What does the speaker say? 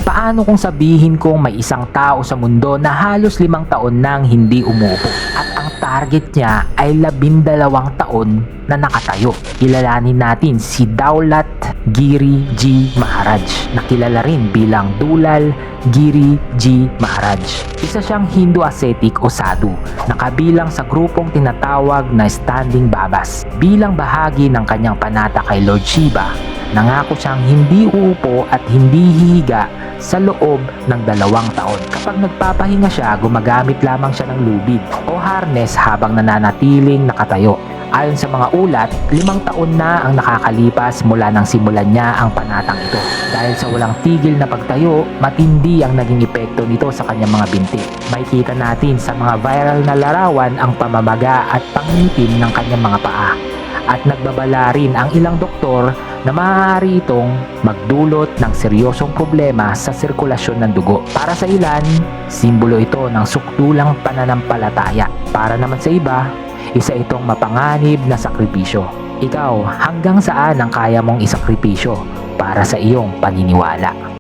Paano kung sabihin kong may isang tao sa mundo na halos 5 taon nang hindi umupo at ang target niya ay 12 taon na nakatayo? Kilalanin natin si Daulat Giri G. Maharaj na kilala rin bilang Dulal Giri G. Maharaj. Isa siyang Hindu ascetic o sadhu na kabilang sa grupong tinatawag na Standing Babas. Bilang bahagi ng kanyang panata kay Lord Shiva, nangako siyang hindi uupo at hindi hihiga sa loob ng 2 taon. Kapag nagpapahinga siya, gumagamit lamang siya ng lubid o harness habang nananatiling nakatayo. Ayon sa mga ulat, 5 taon na ang nakakalipas mula nang simulan niya ang panatang ito. Dahil sa walang tigil na pagtayo, matindi ang naging epekto nito sa kanyang mga binti. Makikita natin sa mga viral na larawan ang pamamaga at pangitim ng kanyang mga paa. At nagbabala rin ang ilang doktor na maaari itong magdulot ng seryosong problema sa sirkulasyon ng dugo. Para sa ilan, simbolo ito ng sukdulang pananampalataya. Para naman sa iba, isa itong mapanganib na sakripisyo. Ikaw, hanggang saan ang kaya mong isakripisyo para sa iyong paniniwala?